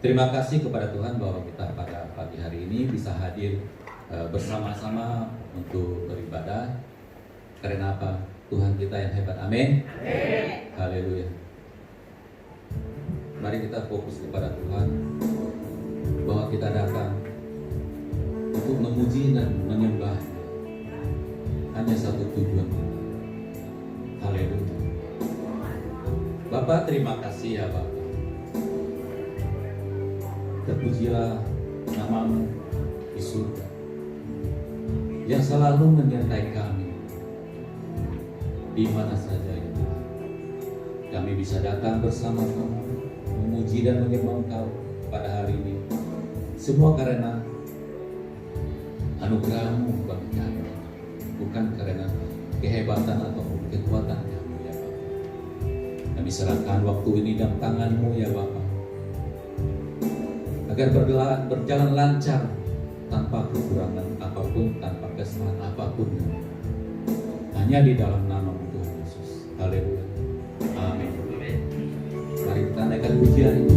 Terima kasih kepada Tuhan bahwa kita pada pagi hari ini bisa hadir bersama-sama untuk beribadah. Karena apa? Tuhan kita yang hebat. Amin. Haleluya. Mari kita fokus kepada Tuhan, bahwa kita datang untuk memuji dan menyembah. Hanya satu tujuan. Haleluya. Bapak, terima kasih ya Bapak. Terpujilah namamu di surga yang selalu menyertai kami di mana saja itu. Kami bisa datang bersama-sama memuji dan menyembah Engkau pada hari ini. Semua karena anugerah-Mu bagi kami, bukan karena kehebatan atau kekuatan kami ya Bapak. Kami serahkan waktu ini dalam tangan-Mu ya Bapak, agar berjalan lancar tanpa kekurangan apapun, tanpa kesalahan apapun, hanya di dalam nama Tuhan Yesus. Haleluya. Amin. Mari kita naikkan pujian ini.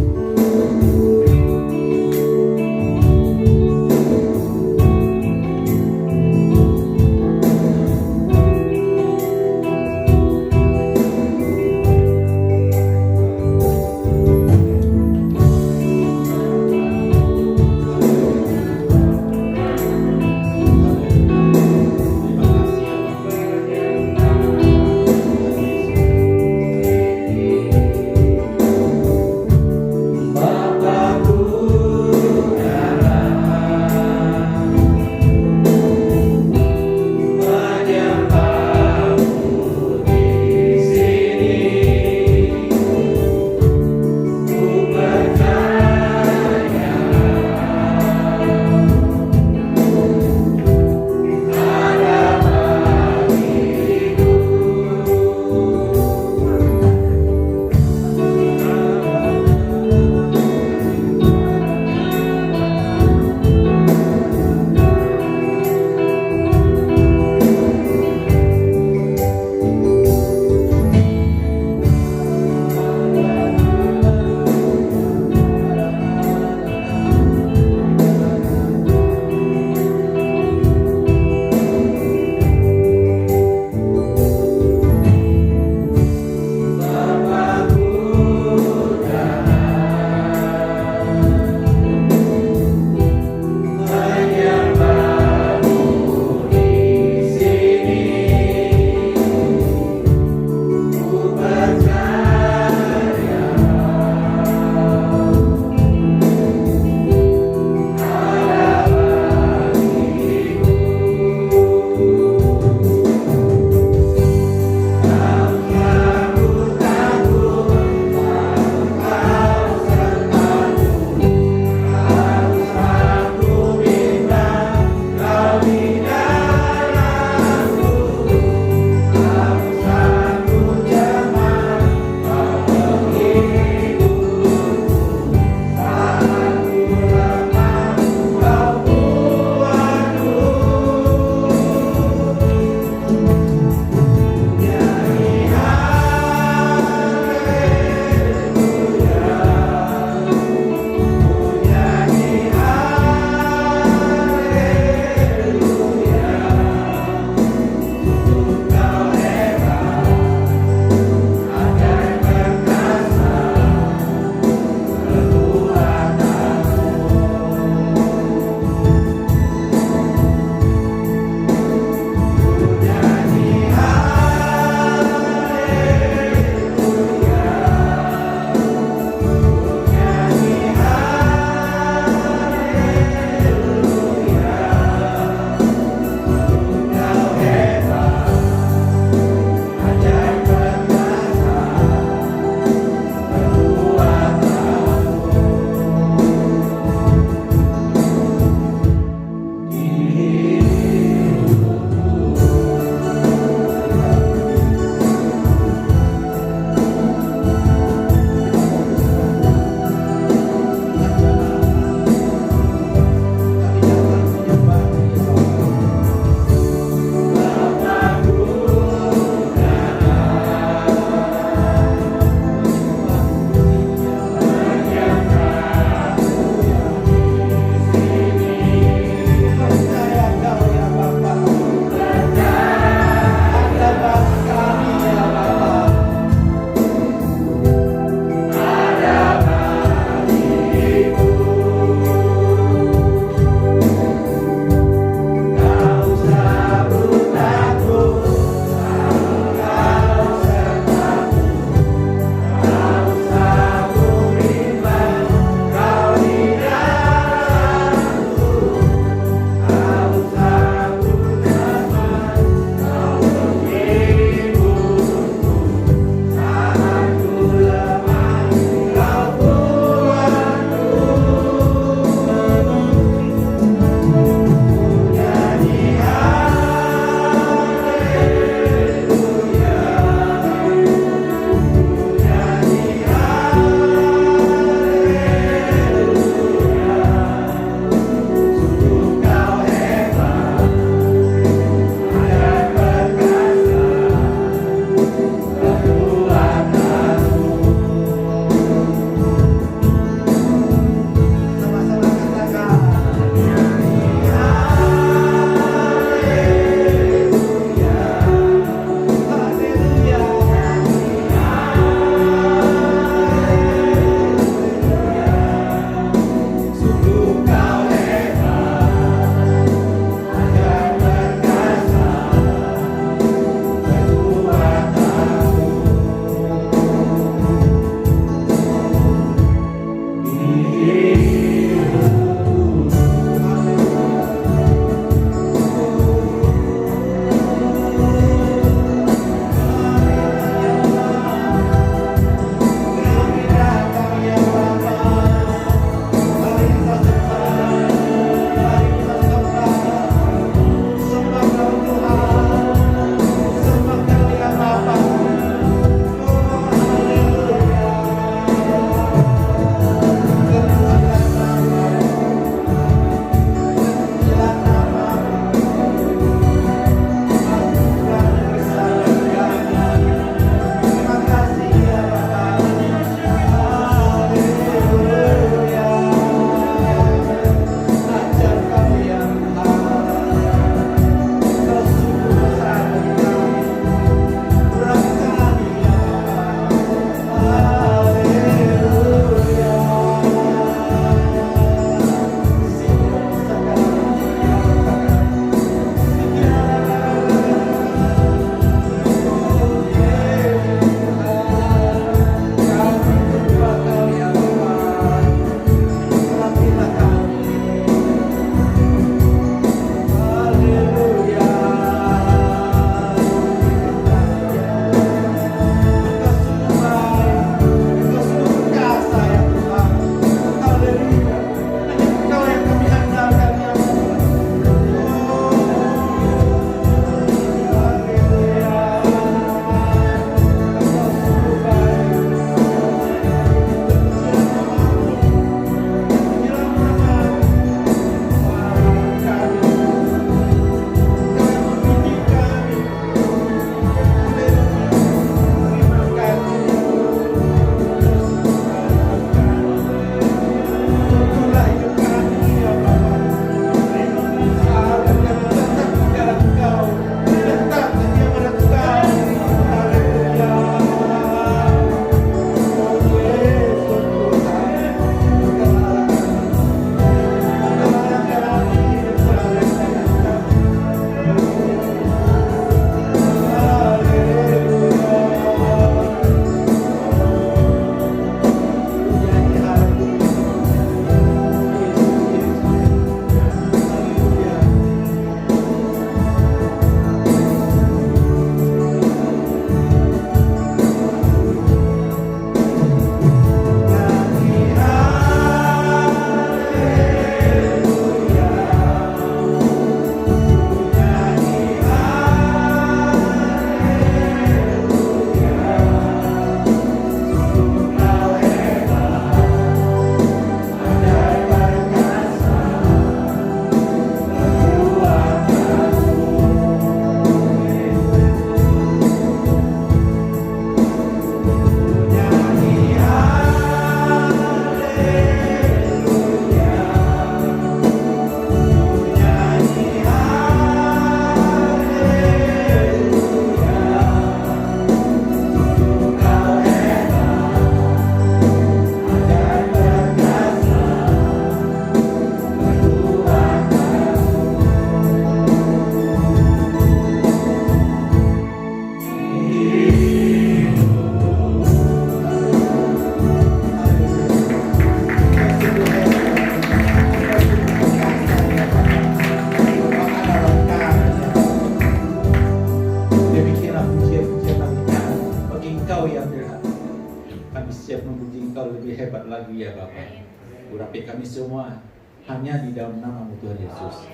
hebat lagi ya Bapak. Urapi kami semua hanya di dalam nama Tuhan Yesus.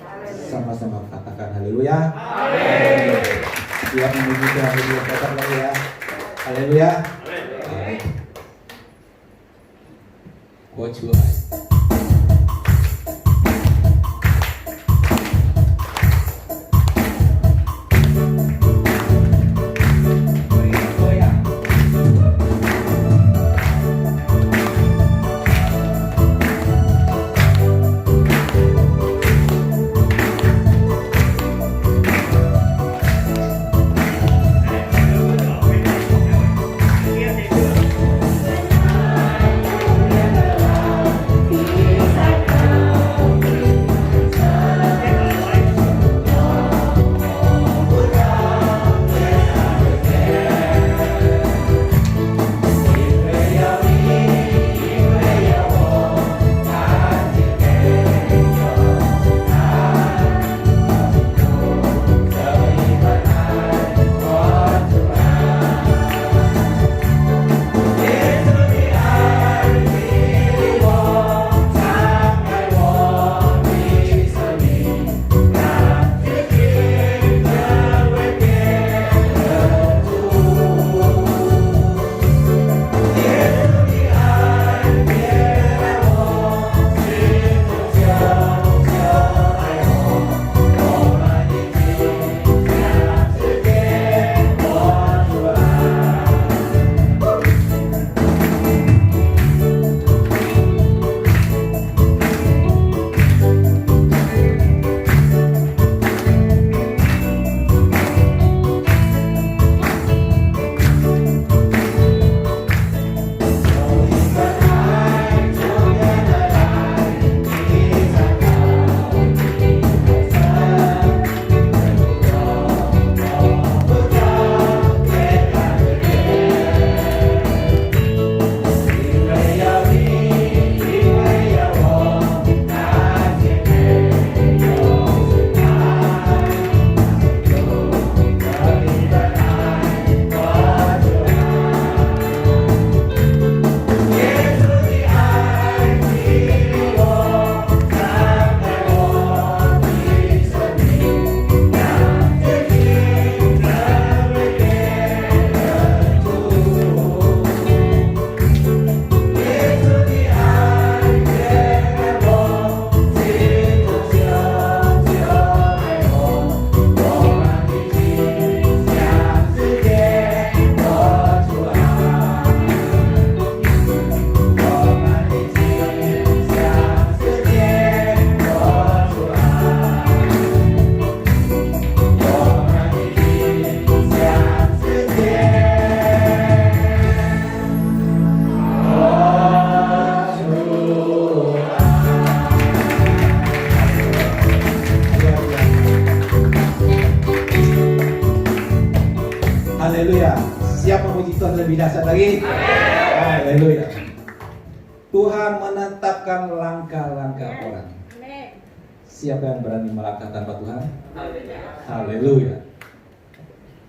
Sama-sama katakan haleluya. Amin. Siap memuji Tuhan, haleluya. Katakan lagi ya. Haleluya. Amin. Watch your eyes. Haleluya. Siap memuji Tuhan lebih dahsyat lagi? Haleluya. Tuhan menetapkan langkah-langkah orang. Siapa yang berani melangkah tanpa Tuhan? Haleluya.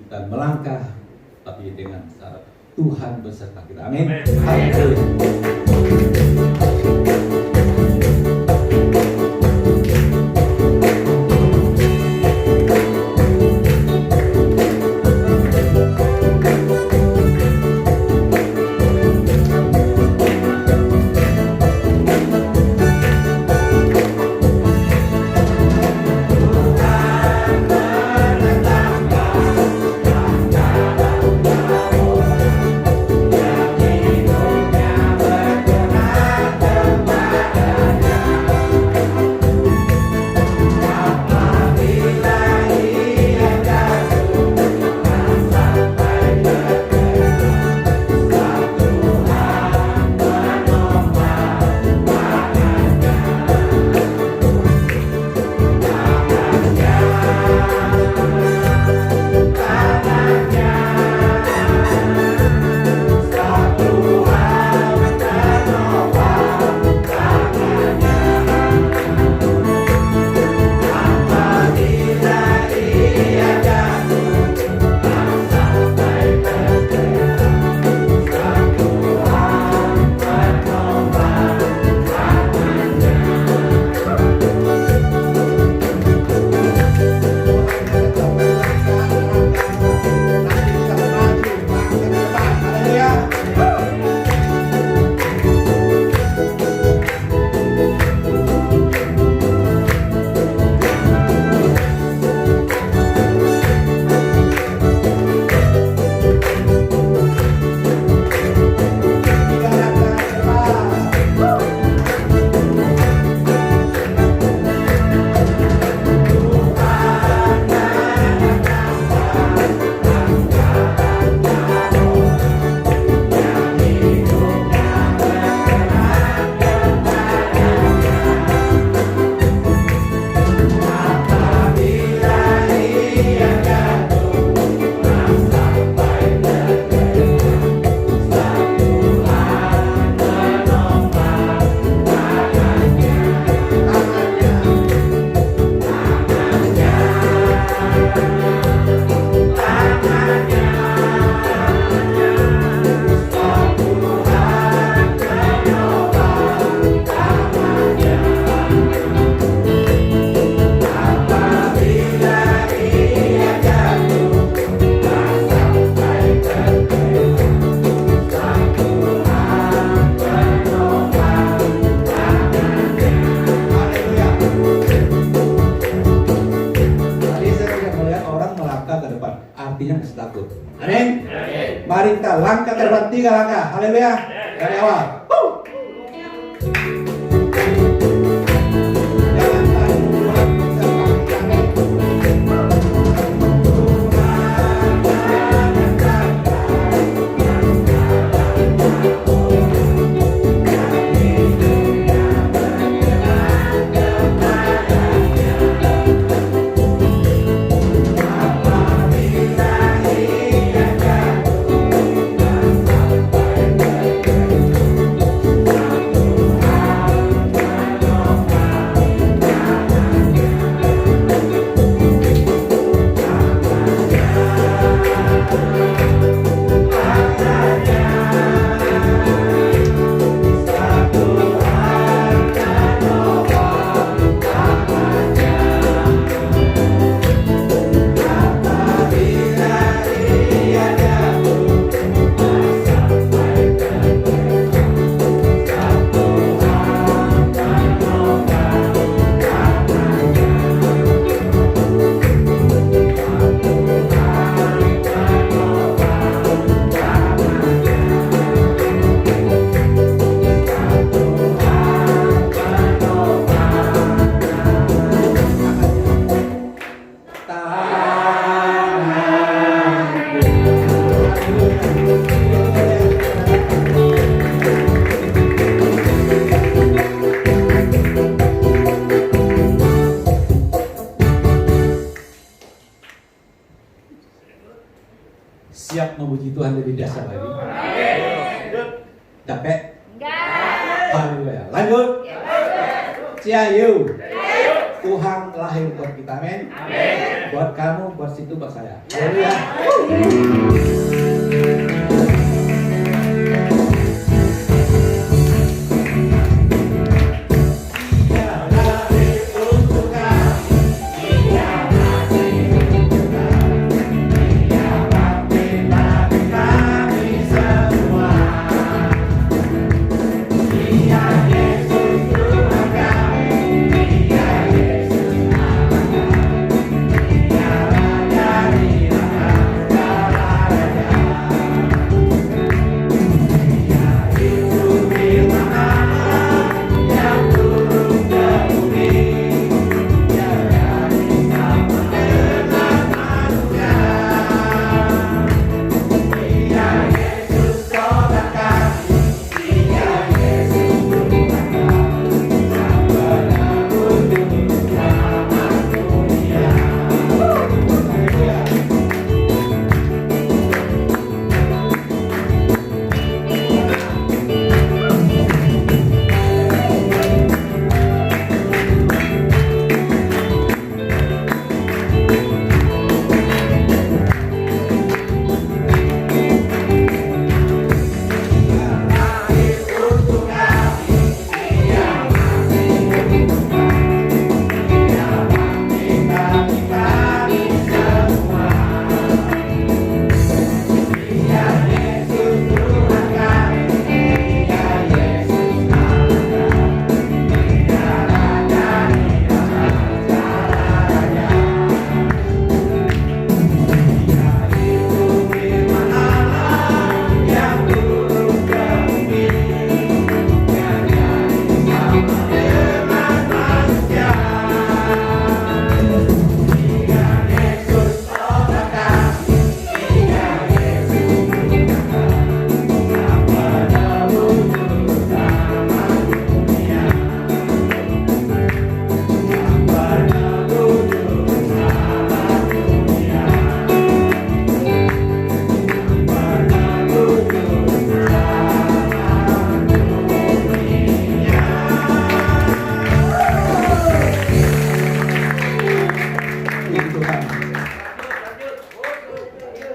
Kita melangkah tapi dengan syarat Tuhan beserta kita. Amin. Haleluya. Hidupnya kita langkah ke depan 3 langkah. Haleluya. Dari awal. Siap memuji Tuhan lebih dahsyat lagi? Capek? Enggak. Haleluya. Lanjut. Ciayu. Tuhan lahir buat kita, amin. Buat kamu, buat situ, buat saya. Haleluya.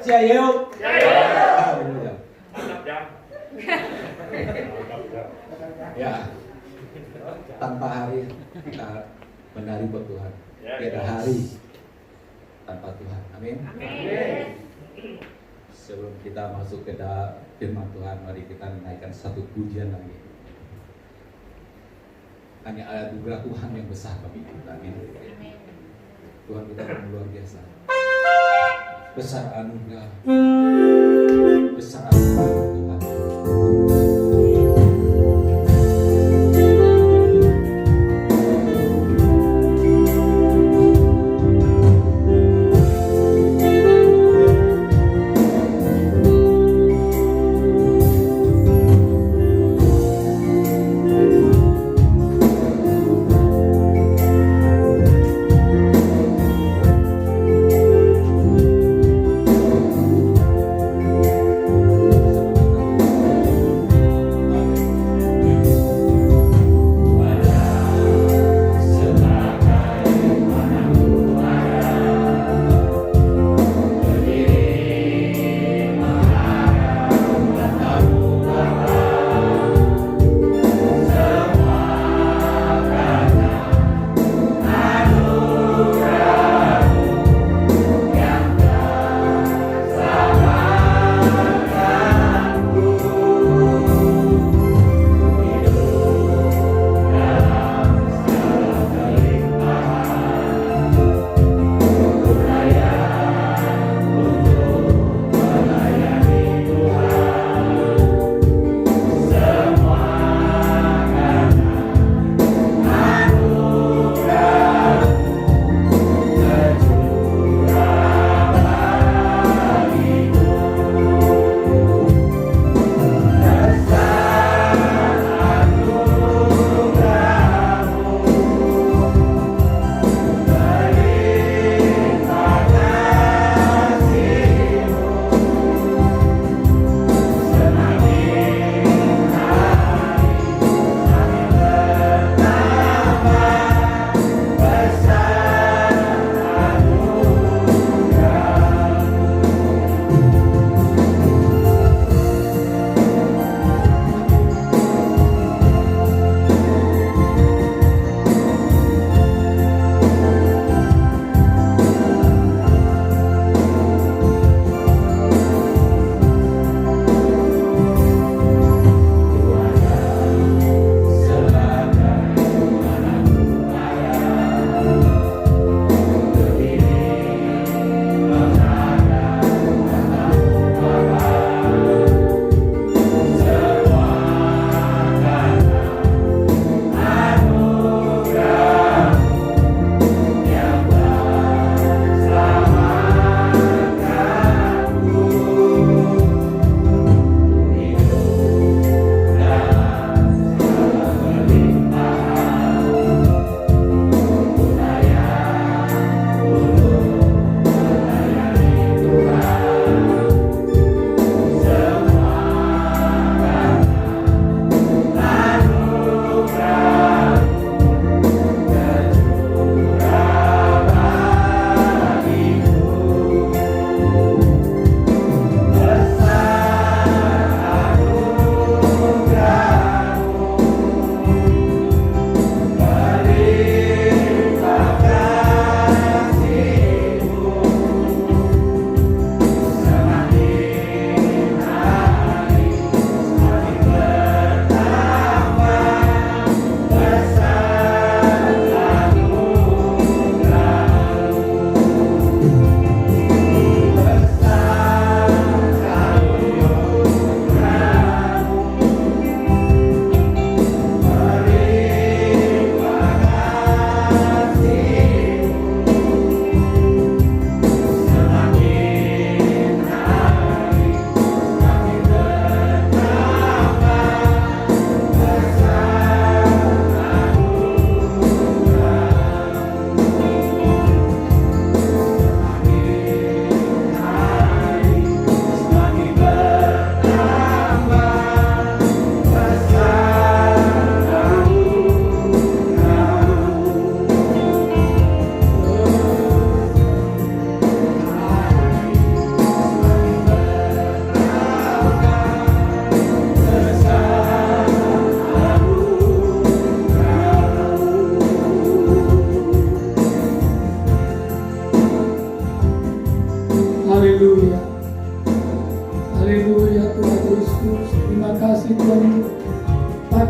Ciayu. Haleluya. Ya, tanpa hari kita menari buat Tuhan. Tiada hari tanpa Tuhan. Amin. Sebelum kita masuk ke firman Tuhan, mari kita menaikkan satu pujian lagi. Hanya anugerah Tuhan yang besar bagi kita. Amin. Tuhan kita luar biasa. Besar anugerah. bersama Tuhan.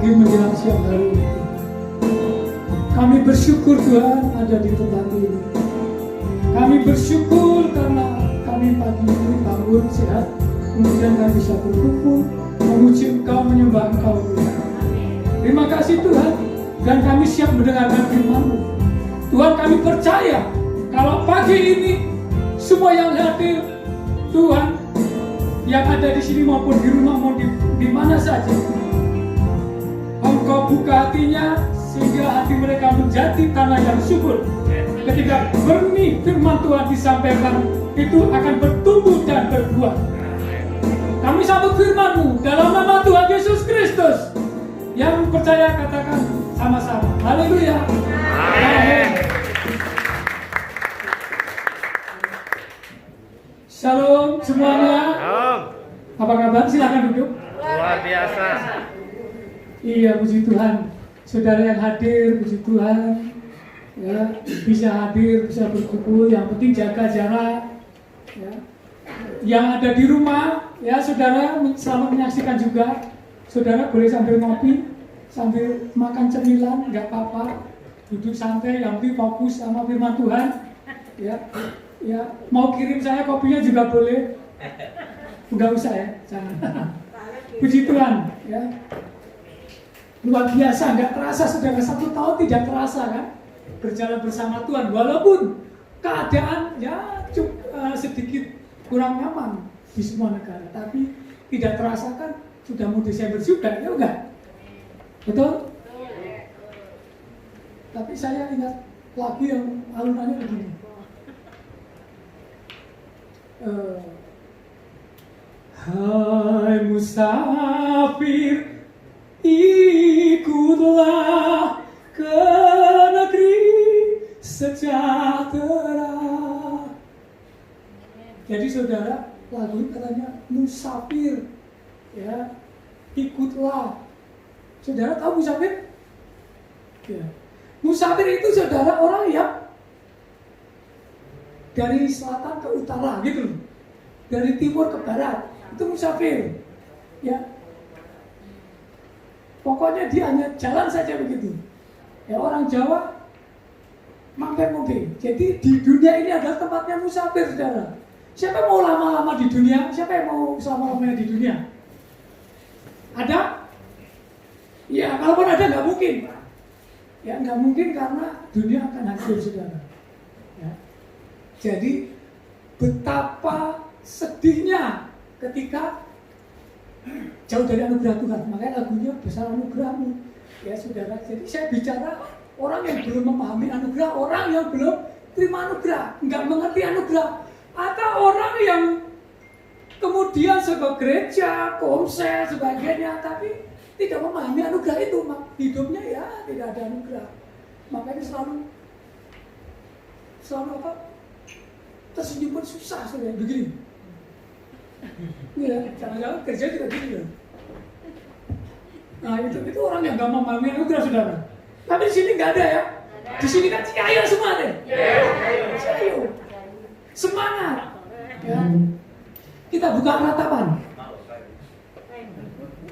pagi menjelang siang hari. Kami bersyukur Tuhan ada di tempat ini. Kami bersyukur karena kami pagi ini bangun sehat. kemudian kami bisa berkumpul memuji Engkau, menyembah Engkau Tuhan. Terima kasih Tuhan, dan kami siap mendengarkan firman-Mu. Tuhan, kami percaya kalau pagi ini semua yang hadir, Tuhan, yang ada di sini maupun di rumah maupun di mana saja, Engkau buka hatinya sehingga hati mereka menjadi tanah yang subur. Ketika benih firman Tuhan disampaikan, itu akan bertumbuh dan berbuah. Kami sambut firman-Mu dalam nama Tuhan Yesus Kristus. Yang percaya katakan sama-sama. Haleluya. Amin. Shalom semuanya. Apa kabar? Silakan duduk. Luar biasa. Iya, puji Tuhan. Saudara yang hadir, puji Tuhan. Ya, bisa hadir, bisa berkumpul. Yang penting jaga jarak. Ya. Yang ada di rumah, ya saudara selamat menyaksikan juga. Saudara boleh sambil ngopi, sambil makan cemilan, nggak apa-apa. Duduk santai, yang penting fokus sama firman Tuhan. Ya, ya. Mau kirim saya kopinya juga boleh. Nggak usah ya, jangan. Puji Tuhan, ya. Luar biasa, nggak terasa saudara, 1 tahun tidak terasa kan? Berjalan bersama Tuhan, walaupun keadaan ya sedikit kurang nyaman di semua negara, tapi tidak terasa kan sudah mau Desember juga, ya enggak? Betul? Tapi saya ingat lagu yang alunannya begini. Hai musafir, ikutlah ke negeri sejahtera. Jadi saudara, lagu ini katanya musafir, ya, ikutlah. Saudara tahu musafir? Ya. Musafir itu saudara orang yang dari selatan ke utara gitu loh, dari timur ke barat, itu musafir. Ya, pokoknya dia hanya jalan saja begitu. Ya, orang Jawa mampir-mampir. Jadi di dunia ini adalah tempatnya musafir, saudara. Siapa mau lama-lama di dunia? Siapa yang mau selama-lamanya di dunia? Ada? Ya, kalaupun ada nggak mungkin. Ya, nggak mungkin karena dunia akan hancur, saudara. Ya. Jadi betapa sedihnya ketika jauh dari anugerah Tuhan. Makanya lagunya besar anugerahmu, ya saudara. Jadi saya bicara orang yang belum memahami anugerah, orang yang belum terima anugerah, nggak mengerti anugerah, atau orang yang kemudian sebuah gereja, komsel, sebagainya, tapi tidak memahami anugerah itu, hidupnya ya tidak ada anugerah. Makanya selalu apa? Tersenyum pun susah, saudara, begini. Ya, jangan-jangan kerja juga gini ya. Nah itu orang yang nggak memahami anugerah, saudara. Tapi di sini nggak ada ya. Di sini kan Ciayo semua deh. Ciayo. Semangat. Ya. Kita buka ratapan.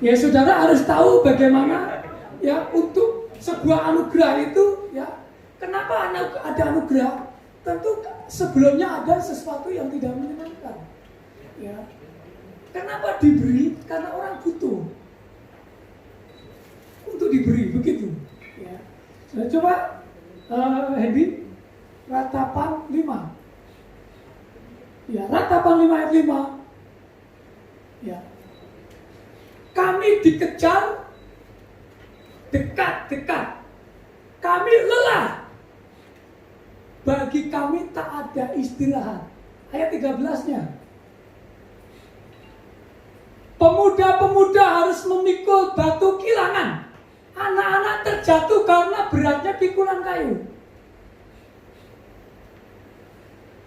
Ya saudara harus tahu bagaimana ya untuk sebuah anugerah itu ya. Kenapa ada anugerah? Tentu sebelumnya ada sesuatu yang tidak menyenangkan. Ya. Kenapa diberi? Karena orang butuh untuk diberi, begitu. Ya. Coba Hendy, ratapan 5. Ya, ratapan 5 ayat 5. Ya. Kami dikejar dekat-dekat. Kami lelah. Bagi kami tak ada istirahat. Ayat 13-nya. Pemuda-pemuda harus memikul batu kilangan. Anak-anak terjatuh karena beratnya pikulan kayu.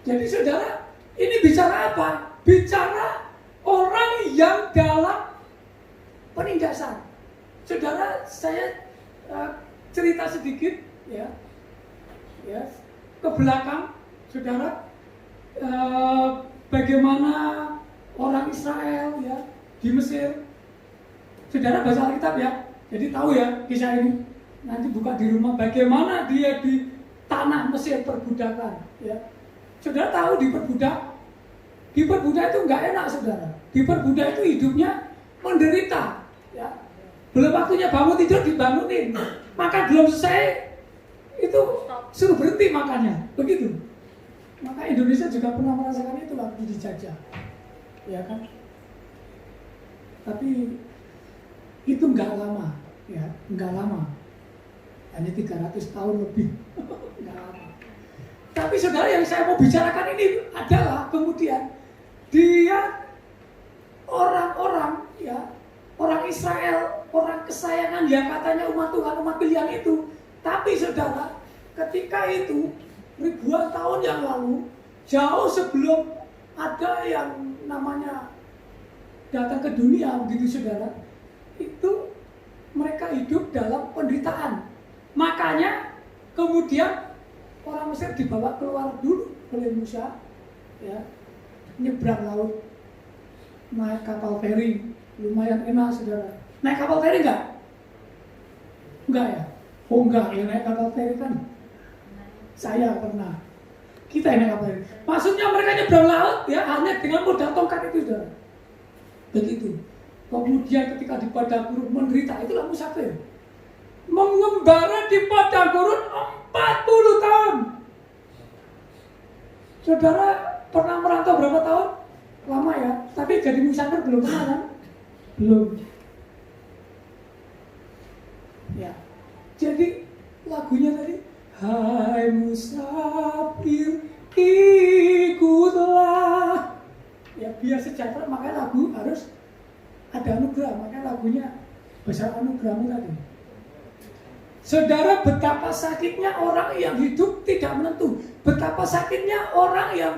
Jadi saudara, ini bicara apa? Bicara orang yang dalam penindasan. Saudara, saya cerita sedikit ya ke belakang, saudara, bagaimana orang Israel ya di Mesir. Saudara baca Alkitab ya, jadi tahu ya kisah ini. Nanti buka di rumah bagaimana dia di tanah Mesir perbudakan ya. Saudara tahu diperbudak itu nggak enak, saudara. diperbudak itu hidupnya menderita, ya. Belum waktunya bangun tidur dibangunin, makan belum selesai itu suruh berhenti makannya, begitu. Maka Indonesia juga pernah merasakan itu waktu dijajah, ya kan. Tapi itu nggak lama, ya, nggak lama, hanya 300 tahun lebih, nggak lama. Tapi saudara, yang saya mau bicarakan ini adalah kemudian dia orang-orang, ya, orang Israel, orang kesayangan yang katanya umat Tuhan, umat pilihan itu. Tapi saudara, ketika itu ribuan tahun yang lalu, jauh sebelum ada yang namanya datang ke dunia, begitu saudara, itu mereka hidup dalam penderitaan. Makanya kemudian orang Mesir dibawa keluar dulu oleh Musa, ya, nyebrang laut, naik kapal feri, lumayan enak saudara. Naik kapal feri enggak? Enggak ya? Oh enggak, ya naik kapal feri kan saya pernah. Kita yang naik kapal feri. Maksudnya mereka nyebrang laut, ya, hanya dengan modal tongkat itu saudara. Begitu. Kemudian ketika di padang gurun menderita, itulah musafir. Mengembara di padang gurun 40 tahun. Saudara pernah merantau berapa tahun? Lama ya, tapi jadi musafir belum pernah kan? Belum. Ya. Jadi lagunya tadi, hai musafir ikutlah. Ya, biar sejahtera, makanya lagu harus ada anugerah, makanya lagunya besar anugerahmu tadi. Saudara, betapa sakitnya orang yang hidup tidak menentu. Betapa sakitnya orang yang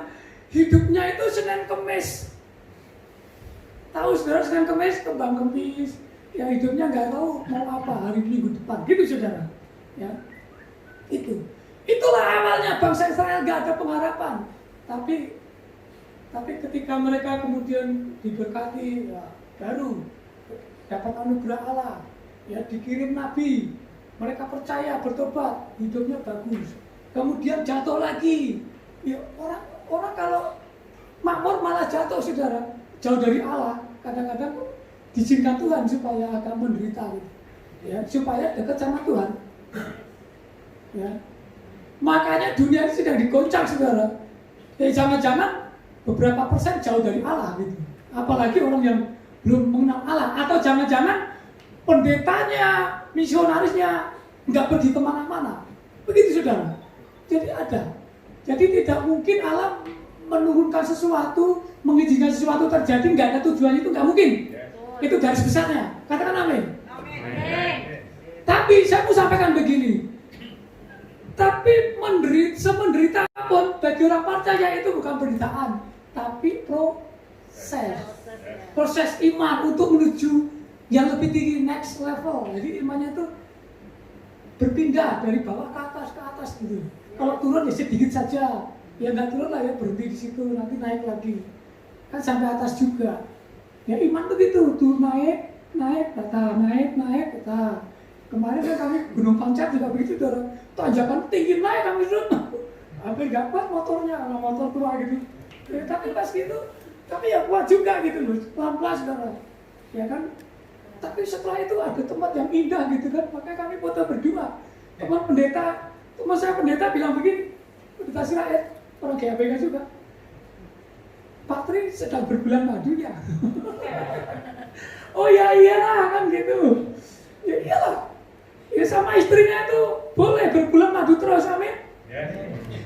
hidupnya itu Senin Kemis. Tahu saudara, Senin Kemis kembang kempis. Ya, hidupnya nggak tahu mau apa hari Minggu depan. Gitu saudara. Ya, itulah awalnya bangsa Israel nggak ada pengharapan. Tapi ketika mereka kemudian diberkati, ya, baru dapat anugerah Allah. Ya, dikirim nabi. Mereka percaya, bertobat, hidupnya bagus. Kemudian jatuh lagi. Ya, orang kalau makmur malah jatuh saudara, jauh dari Allah. Kadang-kadang diizinkan Tuhan supaya agak menderita gitu. Ya, supaya dekat sama Tuhan. Ya. Makanya dunia ini sedang digoncang saudara. Ya, jangan-jangan beberapa persen jauh dari Allah gitu. Apalagi orang yang belum mengenal Allah, atau jangan-jangan pendetanya, misionarisnya nggak pergi kemana-mana, begitu saudara. Jadi ada. Jadi tidak mungkin Allah menurunkan sesuatu, mengizinkan sesuatu terjadi nggak ada tujuan, itu nggak mungkin. Itu garis besarnya. Katakan amin. Tapi saya mau sampaikan begini. Tapi semenderita pun bagi orang percaya itu bukan penderitaan, tapi proses iman untuk menuju yang lebih tinggi, next level. Jadi imannya itu berpindah dari bawah ke atas gitu. Kalau turun ya sedikit saja, ya nggak turun lah, ya berhenti di situ, nanti naik lagi, kan sampai atas juga. Ya iman begitu, tuh naik, naik, kata. Kemarin kan kami Gunung Pancar juga begitu, tanjakan tinggi naik kami turun, hampir nggak kuat motornya, kalau motor tua gitu. Ya, tapi pas gitu, tapi ya kuat juga gitu loh, pelan-pelan saudara, ya kan. Tapi setelah itu ada tempat yang indah gitu kan, makanya kami foto berdua. Teman saya pendeta bilang begini, pendeta Sirait, orang GAPK juga, Pak Tri sedang berbulan madu ya. Oh ya iyalah kan gitu. Ya iyalah. Ya sama istrinya itu boleh berbulan madu terus, amin.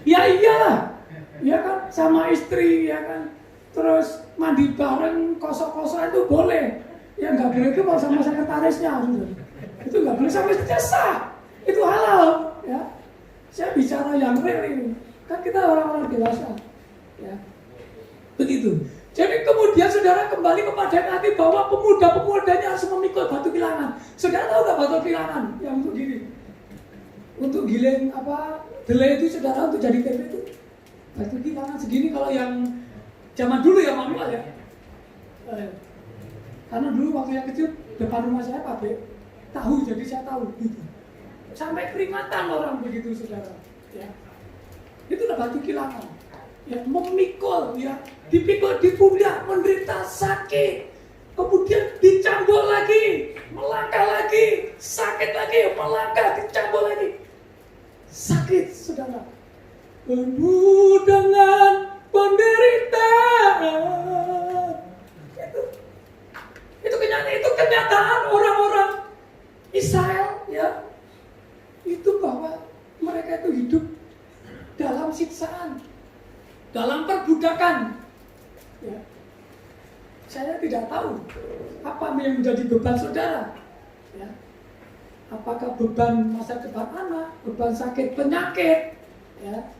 Ya iyalah. Ya kan sama istri, ya kan. Terus mandi bareng, kosong-kosong itu boleh. Ya nggak boleh itu kalau sama sekretarisnya, itu nggak boleh, sama istrinya sah, itu halal, ya. Saya bicara yang real ini, kan kita orang-orang dewasa, ya. Begitu. Jadi kemudian saudara kembali kepada hati bahwa pemuda-pemudanya harus memikul batu bilangan. Saudara tahu nggak batu bilangan yang untuk gini, untuk giling apa delay itu saudara, untuk jadi tempe itu batu bilangan segini. Kalau yang zaman dulu ya manual ya. Karena dulu waktu yang kecil depan rumah saya pabrik tahu, jadi saya tahu gitu. Sampai keringatan orang begitu saudara. Ya. Itulah batu kilangan. ya, memikul, ya, dipikul di pundak, menderita sakit, kemudian dicambuk lagi, melangkah lagi, sakit lagi, melangkah, dicambuk lagi, sakit, saudara. Penuh dengan penderitaan. Itu kenyataan orang-orang Israel, ya. Itu bahwa mereka itu hidup dalam siksaan, dalam perbudakan. Ya. Saya tidak tahu apa yang menjadi beban saudara. Ya. Apakah beban masa depan anak, beban sakit, penyakit. Ya.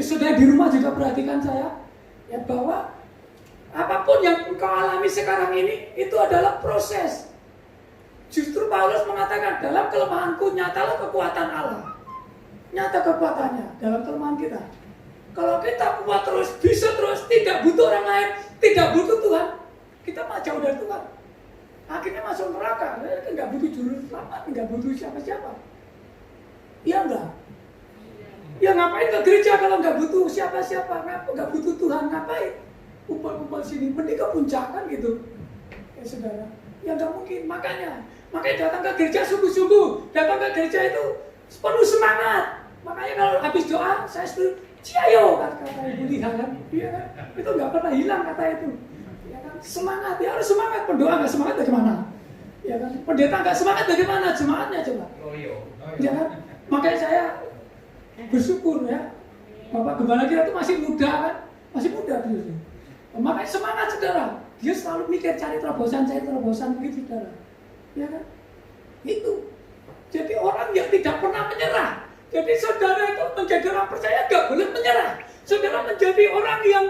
Sudah di rumah juga perhatikan saya, ya, bahwa apapun yang engkau alami sekarang ini itu adalah proses. Justru Paulus mengatakan dalam kelemahanku nyatalah kekuatan Allah. Nyata kekuatannya dalam kelemahan kita. Kalau kita kuat terus, bisa terus, tidak butuh orang lain, tidak butuh Tuhan, kita mah jauh dari Tuhan. Akhirnya masuk neraka, nggak butuh juru selamat, nggak butuh siapa-siapa. Iya enggak? Ya ngapain ke gereja kalau nggak butuh siapa-siapa, nggak butuh Tuhan, ngapain? Kumpul-kumpul sini, mending ke puncak kan gitu. Ya saudara, ya nggak mungkin, makanya datang ke gereja sungguh-sungguh, datang ke gereja itu penuh semangat. Makanya kalau habis doa, saya setuju, ciayo kata Ibu Liha kan, iya kan? Itu nggak pernah hilang kata itu. Ya kan? Semangat, ya harus semangat. Pendoa nggak semangat bagaimana? Ya kan? Pendeta nggak semangat bagaimana? Semangatnya coba. Ya kan? Makanya saya bersyukur ya, Bapak Gembala kita itu masih muda kan, masih muda beliau. Makanya semangat saudara, dia selalu mikir cari terobosan begitu saudara, ya kan? Itu. Jadi orang yang tidak pernah menyerah. Jadi saudara itu menjadi orang percaya gak boleh menyerah. Saudara menjadi orang yang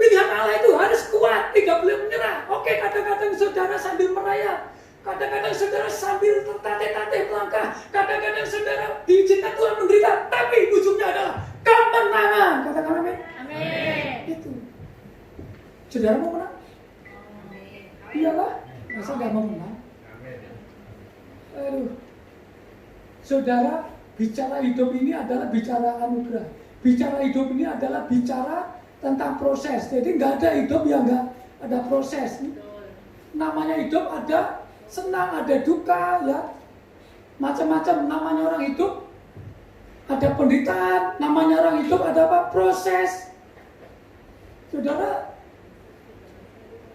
pilihan Allah itu harus kuat, tidak boleh menyerah. Oke, kadang-kadang saudara sambil merayap. Kadang-kadang saudara sambil tertatih-tatih melangkah. Kadang-kadang saudara diizinkan Tuhan menderita. Tapi ujungnya adalah kemenangan. Katakan amin. Amin. Itu. Saudara mau menang? Iyalah. Masa gak mau menang? Aduh. Saudara, bicara hidup ini adalah bicara anugerah. Bicara hidup ini adalah bicara tentang proses. Jadi gak ada hidup yang gak ada proses. Namanya hidup ada senang, ada duka, ya, macam-macam. Namanya orang hidup ada penderitaan, namanya orang hidup ada apa? Proses. Saudara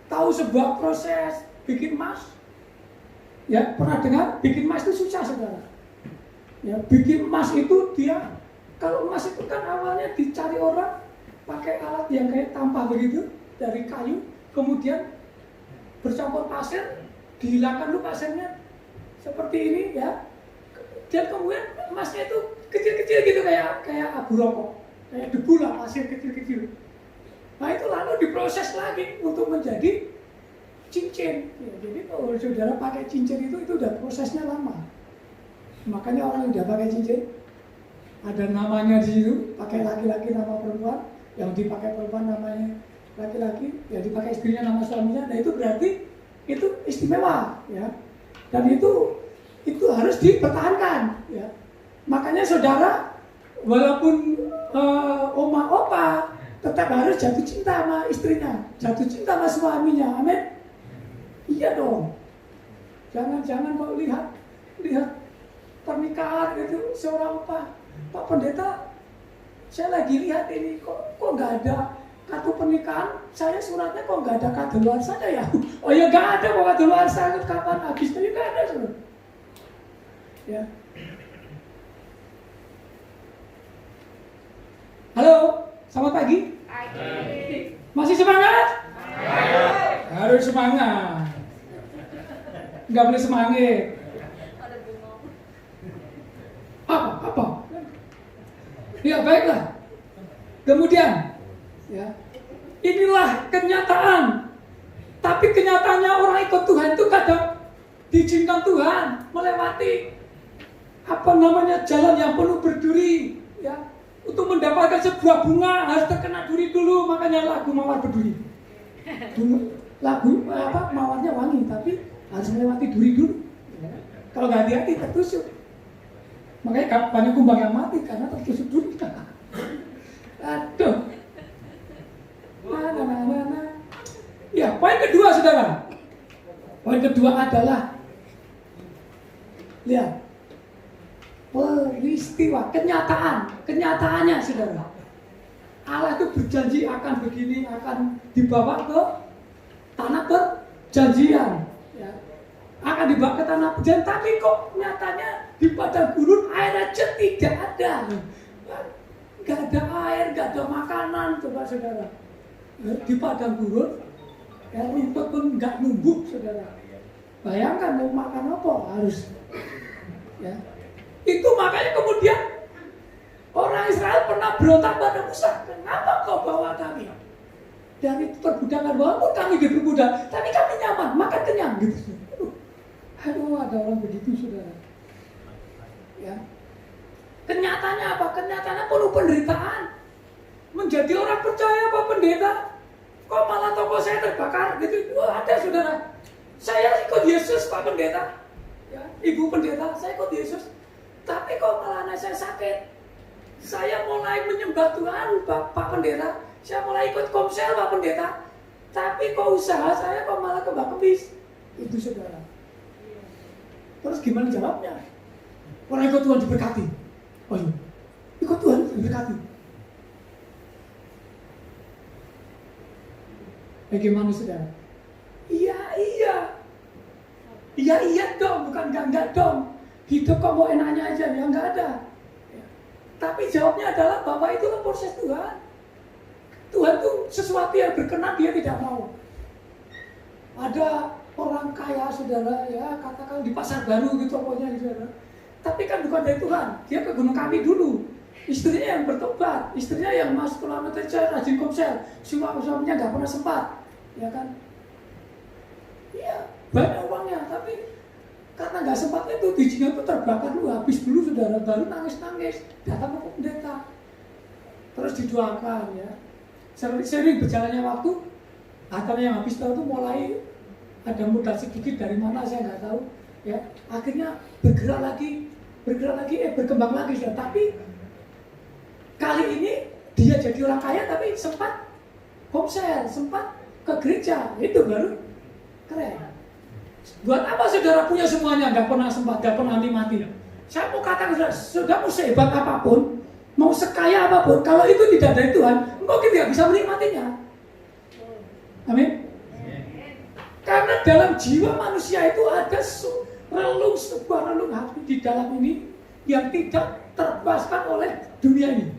tahu sebuah proses bikin emas? Ya, pernah dengar? Bikin emas itu susah, saudara. Ya, bikin emas itu dia, kalau emas itu kan awalnya dicari orang pakai alat yang kayak tampah begitu dari kayu, kemudian bercampur pasir, dihilangkan dulu pasirnya seperti ini ya, dan kemudian emasnya itu kecil-kecil gitu kayak abu rokok, kayak debu lah, pasir kecil-kecil. Nah itu lalu diproses lagi untuk menjadi cincin. Ya, jadi kalau saudara pakai cincin itu udah prosesnya lama. Makanya orang yang udah pakai cincin ada namanya di situ, pakai laki-laki nama perempuan, yang dipakai perempuan namanya laki-laki, ya dipakai istrinya nama suaminya. Nah itu berarti itu istimewa, ya, dan itu harus dipertahankan, ya. Makanya saudara, walaupun oma opa, tetap harus jatuh cinta sama istrinya, jatuh cinta sama suaminya, amin. Iya dong. Jangan kau lihat pernikahan itu seorang Pak Pendeta, saya lagi lihat ini kok nggak ada kartu pernikahan, saya suratnya kok nggak ada kadaluarsa ya? Oh ya nggak ada kok kadaluarsa, kapan habisnya nggak ada surat. Ya. Halo, selamat pagi. Masih semangat? Harus semangat. Nggak boleh semangat. Apa? Ya baiklah. Kemudian, ya, inilah kenyataan. Tapi kenyataannya orang ikut Tuhan itu kadang diizinkan Tuhan melewati jalan yang penuh berduri, ya. Untuk mendapatkan sebuah bunga harus terkena duri dulu, makanya lagu mawar berduri. Lagu mawarnya wangi, tapi harus melewati duri dulu. Ya. Kalau nggak hati-hati tertusuk. Makanya banyak kumbang yang mati karena tertusuk duri. Aduh. Poin kedua, saudara. Poin kedua adalah lihat peristiwa, kenyataannya, saudara. Allah itu berjanji akan begini, akan dibawa ke tanah perjanjian, ya. Akan dibawa ke tanah perjanjian, tapi kok nyatanya di padang gurun air aja tidak ada. Gak ada air, gak ada makanan, coba saudara. Di padang gurun, ya, rumput pun gak numbuh, saudara. Bayangkan mau makan apa harus, ya. Itu makanya kemudian orang Israel pernah berontak pada Musa. Kenapa kau bawa kami dari perbudakan? Walaupun kami diperbudak, tapi kami nyaman, makan kenyang gitu. Aduh, ada orang begitu, saudara. Ya. Kenyataannya apa? Kenyataannya penuh penderitaan. Menjadi orang percaya Pak Pendeta, kok malah toko saya terbakar gitu. Wah, ada, saudara. Saya ikut Yesus Pak Pendeta, ya, Ibu Pendeta, saya ikut Yesus. Tapi kok malah anak saya sakit. Saya mulai menyembah Tuhan Pak Pendeta. Saya mulai ikut komsel Pak Pendeta. Tapi kok usaha saya kok malah kebak-kebis. Itu, saudara. Terus gimana jawabnya? Orang ikut Tuhan diberkati. Oh iya, ikut Tuhan diberkati. Bagaimana, saudara? Iya dong, bukan enggak dong. Hidup kok mau enaknya aja, ya enggak ada. Ya. Tapi jawabnya adalah bahwa itulah proses Tuhan. Tuhan tuh sesuatu yang berkenan dia tidak mau. Ada orang kaya, saudara, ya katakan di Pasar Baru gitu pokoknya, saudara. Tapi kan bukan dari Tuhan, dia ke Gunung Kawi dulu. Istrinya yang bertobat, istrinya yang masuk ke dalam saya rajin komsel, suaminya nggak pernah sempat, ya kan? Iya, banyak uangnya, tapi karena nggak sempat itu bijinya itu terbakar dulu, habis dulu, saudara. Baru nangis-nangis datang ke pendeta, terus didoakan, ya. Sering berjalannya waktu, hartanya yang habis tahu itu mulai ada modal sedikit dari mana saya nggak tahu, ya. Akhirnya berkembang lagi, sudah. Tapi kali ini dia jadi orang kaya, tapi sempat komsel, sempat ke gereja, itu baru keren. Buat apa saudara punya semuanya, nggak pernah sempat, nggak pernah mati? Saya mau katakan, saudara mau sehebat apapun, mau sekaya apapun, kalau itu tidak dari Tuhan, engkau tidak bisa menikmatinya. Amin. Karena dalam jiwa manusia itu ada sebuah relung hati di dalam ini yang tidak terbebaskan oleh dunia ini.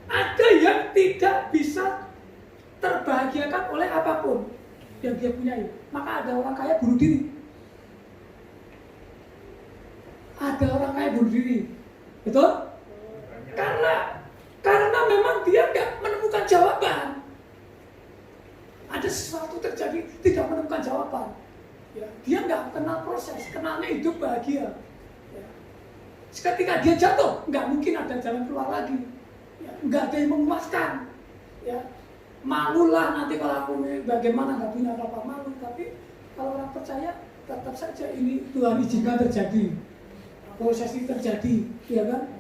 Ada yang tidak bisa terbahagiakan oleh apapun yang dia punyai. Maka ada orang kaya bunuh diri. Ada orang kaya bunuh diri. Betul? Karena memang dia nggak menemukan jawaban. Ada sesuatu terjadi, tidak menemukan jawaban. Ya, dia nggak kenal proses, kenalnya hidup bahagia. Ya. Ketika dia jatuh, nggak mungkin ada jalan keluar lagi. Ya, nggak ada yang memuaskan. Ya. Malulah nanti kalau aku bagaimana, nggak punya apa-apa, malu. Tapi kalau orang percaya, tetap saja ini Tuhan izinkan terjadi. Proses ini terjadi, ya kan?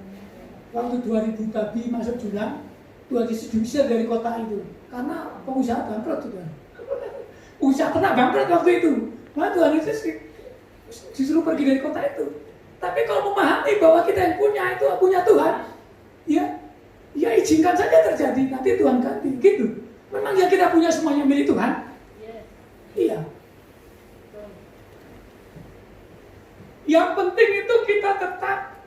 Waktu 2000 babi masuk jurang, Tuhan Yesus diusir dari kota itu karena pengusaha bangkrut, juga. Usaha kena bangkrut waktu itu. Nah, Tuhan Yesus disuruh pergi dari kota itu. Tapi kalau memahami bahwa kita yang punya Tuhan, ya izinkan saja terjadi, nanti Tuhan ganti, gitu. Memang ya kita punya semuanya milik Tuhan. Iya. Yang penting itu kita tetap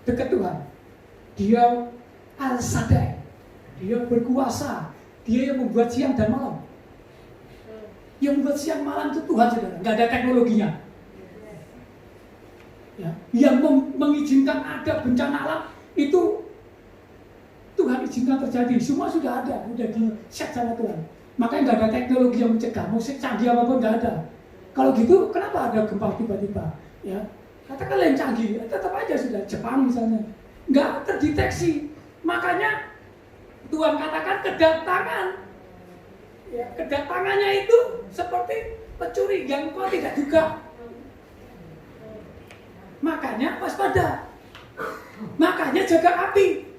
dekat Tuhan. Dia Al-Shaddai, dia berkuasa, dia yang membuat siang dan malam. Yang membuat siang malam itu Tuhan, saudara. Nggak ada teknologinya. Ya. Yang mengizinkan ada bencana alam itu Tuhan izinkan terjadi. Semua sudah ada, sudah di-set sama Tuhan. Makanya nggak ada teknologi yang mencegah. Mau canggih apapun nggak ada. Kalau gitu, kenapa ada gempa tiba-tiba? Ya, katakanlah yang canggih, tetap aja sudah. Jepang misalnya, nggak terdeteksi. Makanya Tuhan katakan kedatangan. Ya, kedatangannya itu seperti pencuri yang kau tidak duga. Makanya waspada. Makanya jaga api.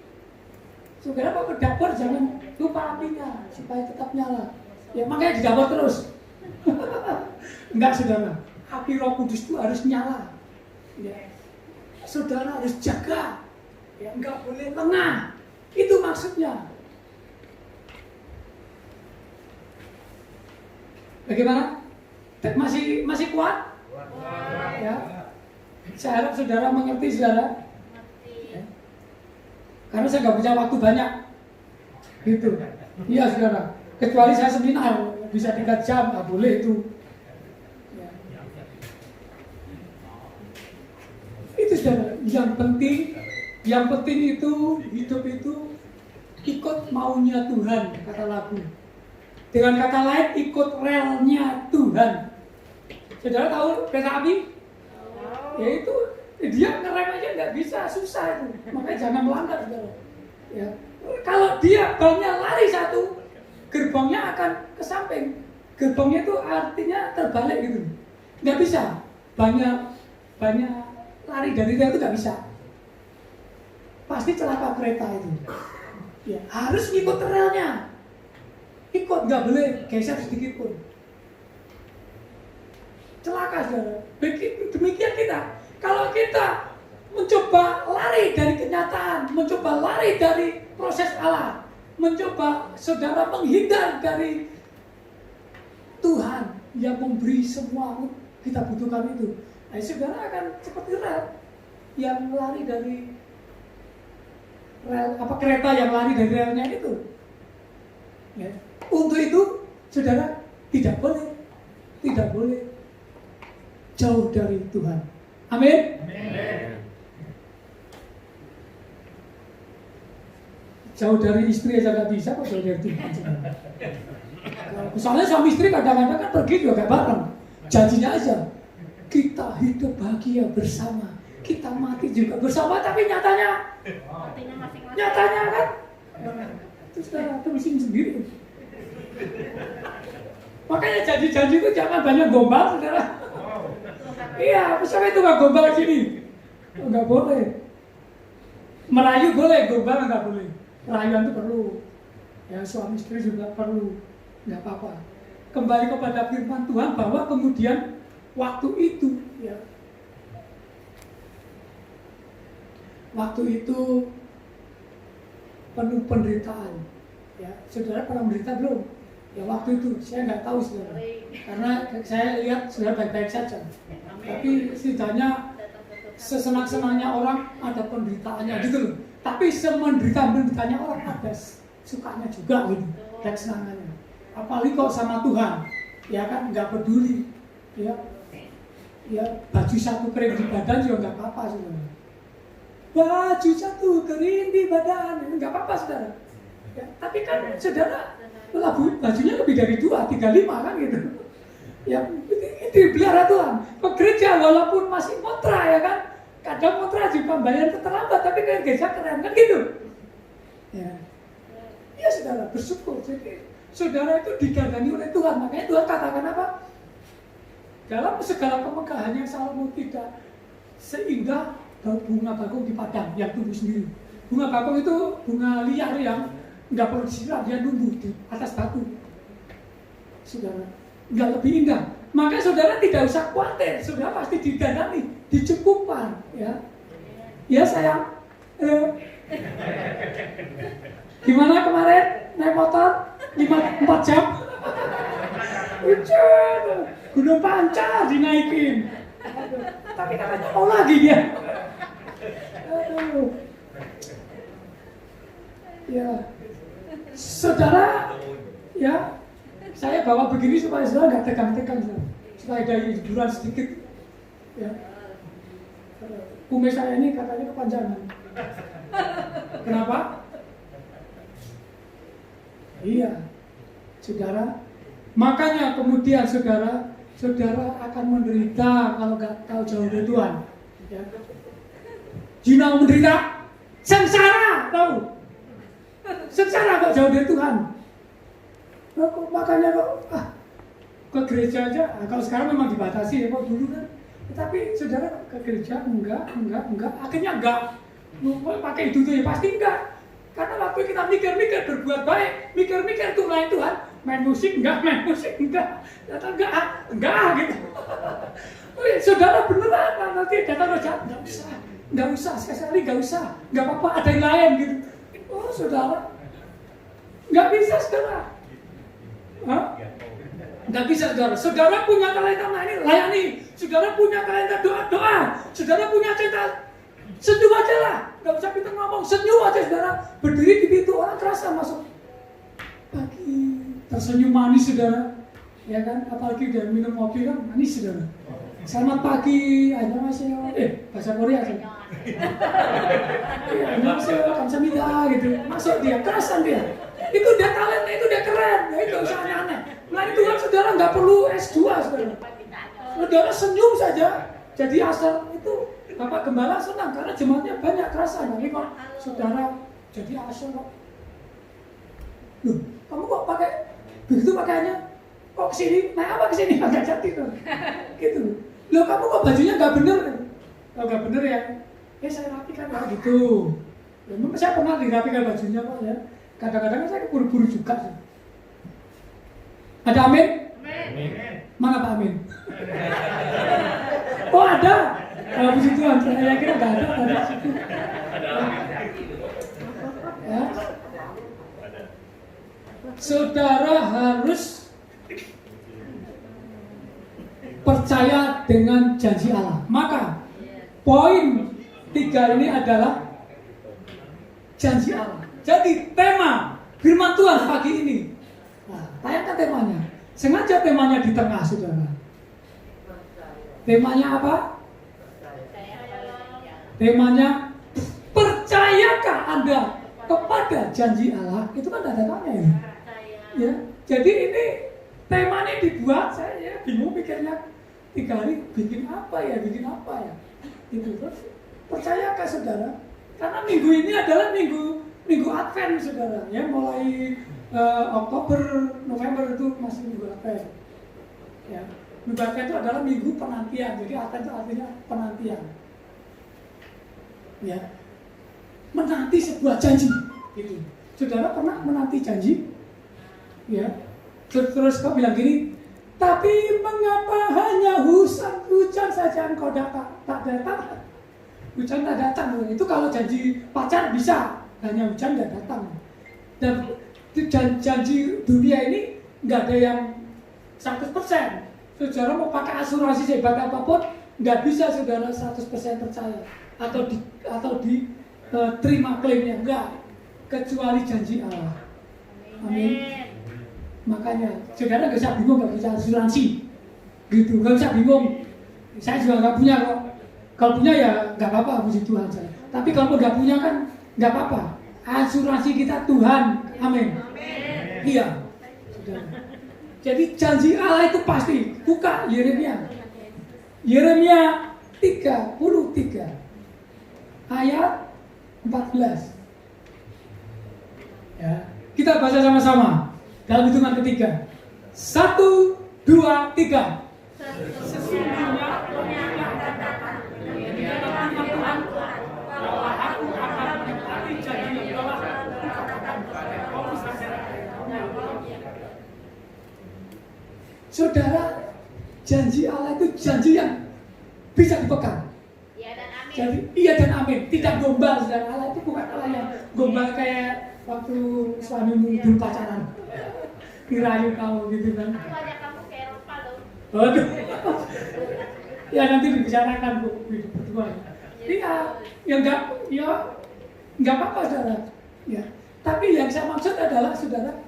Saudara kalau ke dapur jangan lupa apinya supaya tetap nyala. Ya makanya di dapur terus. Enggak saudara, api Roh Kudus itu harus nyala. Ya. Saudara harus jaga. Ya enggak boleh lengah. Itu maksudnya. Bagaimana? Masih kuat? Ya. Saya harap saudara mengerti saudara. Karena saya nggak punya waktu banyak, gitu. Iya saudara. Kecuali saya seminar bisa 3 jam, nggak boleh itu. Ya. Itu saudara. Yang penting itu hidup itu ikut maunya Tuhan, kata lagu. Dengan kata lain ikut relnya Tuhan. Saudara tahu kereta api? Ya itu dia ngerem aja nggak bisa, susah itu. Makanya jangan melanggar saudara. Ya. Kalau dia bannya lari satu, gerbongnya akan ke samping. Gerbongnya itu artinya terbalik gitu. Nggak bisa. Banyak lari dari dia itu nggak bisa. Pasti celaka kereta itu. Ya, harus ikut relnya. Ikut, nggak boleh geser sedikit pun. Celaka saudara. Demikian kita. Kalau kita mencoba lari dari kenyataan, mencoba lari dari proses Allah, mencoba saudara menghindar dari Tuhan yang memberi semua kita butuhkan itu, nah, saudara akan seperti rel yang lari dari rel kereta yang lari dari relnya itu. Ya. Untuk itu, saudara tidak boleh jauh dari Tuhan. Amin. Jauh dari istri aja nggak bisa, kok jauh dari Tuhan. Misalnya suami istri kadang-kadang kan pergi juga gak bareng. Janjinya aja, kita hidup bahagia bersama, kita mati juga bersama, tapi nyatanya kan, itu sudah terusin sendiri. Makanya janji-janji itu jangan banyak gombal, saudara. Iya, misalnya itu nggak gombal gini, nggak boleh. Merayu boleh, gombal nggak boleh. Perayuan itu perlu, ya suami istri juga perlu, nggak apa-apa. Kembali kepada firman Tuhan bahwa kemudian waktu itu, ya, waktu itu penuh penderitaan. Ya, saudara pernah menderita belum? Ya waktu itu saya nggak tahu saudara, karena saya lihat saudara baik-baik saja. Tapi setidaknya sesenang-senangnya orang ada penderitaannya gitu loh. Tapi semenderita-menderitanya orang ada sukanya juga gitu, dan senangannya. Apalagi kok sama Tuhan, ya kan nggak peduli, ya baju satu kering di badan juga nggak apa-apa saudara. Baju satu kering di badan nggak apa-apa saudara. Ya, tapi kan saudara bajunya lebih dari 2, 3, 5 kan gitu. Ya itu pelihara Tuhan. Ke gereja walaupun masih motra ya kan, kadang motra juga bayar terlambat, tapi ke gereja keren kan gitu. Ya saudara bersyukur. Jadi saudara itu digandani oleh Tuhan. Makanya Tuhan katakan apa? Dalam segala kemegahannya Salomo tidak seindah bunga bakung di padang yang tumbuh sendiri. Bunga bakung itu bunga liar yang nggak perlu disiram, dia tumbuh di atas batu. Saudara, nggak lebih indah. Maka saudara tidak usah khawatir, saudara pasti digandani, dicukupkan, ya. Ya sayang. Gimana kemarin naik motor 4 jam? Hujan, Gunung Pancar dinaikin. Tapi katanya mau lagi dia. Aduh. Ya, saudara, ya, saya bawa begini supaya saudara nggak tegang-tegang, supaya ada hiburan sedikit. Ya, kumis saya ini katanya kepanjangan. Kenapa? Iya, saudara. Makanya kemudian saudara akan menderita kalau nggak tahu jauh dari Tuhan. Ya. Jina menderita, sengsara, tahu? Sengsara kok jauh dari Tuhan. Makanya kok ke gereja aja. Kalau sekarang memang dibatasi ya kok dulu kan. Tapi saudara ke gereja enggak. Akhirnya enggak. Pakai itu ya pasti enggak. Karena waktu kita mikir-mikir berbuat baik, mikir-mikir untuk lain Tuhan, main musik enggak, datang enggak gitu. Saudara beneran nanti datang roja, enggak usah, sekali enggak usah, enggak apa-apa, ada yang lain gitu. Oh saudara, enggak bisa saudara. Hah? Enggak bisa saudara. Saudara punya talenta ini, layani. Saudara punya talenta doa. Saudara punya cinta, senyum aja lah. Enggak usah kita ngomong, senyum aja saudara. Berdiri di pintu orang kerasa masuk. Pagi tersenyum manis saudara. Ya kan, apalagi udah minum kopi kan manis saudara. Selamat pagi, annyeonghaseyo. Bahasa Korea aja. Annyeonghaseyo, kamsahamnida gitu. Masuk dia, kerasan dia. Itu dia talenta, itu dia keren. Ya itu usah aneh-aneh. Melayani Tuhan saudara nggak perlu S2 saudara. Saudara senyum saja. Jadi asal itu Bapak Gembala senang karena jemaatnya banyak kerasa. Tapi kok saudara jadi asal kok. Loh, kamu kok pakai begitu pakaiannya? Kok kesini? Naik apa kesini? Agak jati tuh. Gitu. Loh kamu kok bajunya nggak bener? Kalau nggak bener ya, saya rapikan ya gitu. Ya, saya pernah dirapikan bajunya kok ya. Kadang-kadang saya buru-buru juga sih. Ada amin? Amin. Mana Pak Amin? Oh ada. Kalau puji Tuhan, saya kira nggak ada tadi situ. Ya. Saudara harus percaya dengan janji Allah. Maka poin 3 ini adalah janji Allah. Jadi tema firman Tuhan pagi ini. Nah, tayangkan temanya. Sengaja temanya di tengah saudara. Temanya apa? Temanya percayakah Anda kepada janji Allah? Itu kan ada tanya ya. Ya, jadi ini tema ini dibuat saya bingung pikirnya 3 hari bikin apa ya. Itu terus percayakah saudara? Karena minggu ini adalah minggu Advent saudara, ya mulai Oktober, November itu masih minggu Advent. Ya, minggu Advent itu adalah minggu penantian, jadi Advent itu artinya penantian. Ya, menanti sebuah janji, gitu. Saudara pernah menanti janji? Ya, terus kau bilang gini, tapi mengapa hanya hujan saja engkau tak datang? Hujan tak datang, itu kalau janji pacar bisa. Hanya hujan nggak datang. Dan janji dunia ini nggak ada yang 100%. Saudara mau pakai asuransi sehebat apapun, nggak bisa saudara 100% percaya atau terima klaimnya, nggak, kecuali janji Allah. Amin. Makanya saudara nggak usah bingung, nggak bisa asuransi, gitu, nggak usah bingung. Saya juga nggak punya kok. Kalau punya ya nggak apa-apa, puji Tuhan saya. Tapi kalau nggak punya kan nggak apa-apa. Asuransi kita Tuhan. Amin. Iya. Jadi janji Allah itu pasti. Buka Yeremia 33 ayat 14. Ya, kita baca sama-sama dalam hitungan ketiga. 1, 2, 3. Sesungguhnya saudara, janji Allah itu janji yang bisa dipegang. Iya dan amin. Jadi iya dan amin. Tidak gombal, saudara. Allah itu bukan Allah yang gombal kayak waktu suamimu dulu pacaran. Dirayu kamu gitu kan. Aku ajak kamu ke Eropa loh. Waduh. Ya nanti dibicarakan Bu berdua. Iya, ya enggak apa-apa saudara. Ya. Tapi yang saya maksud adalah saudara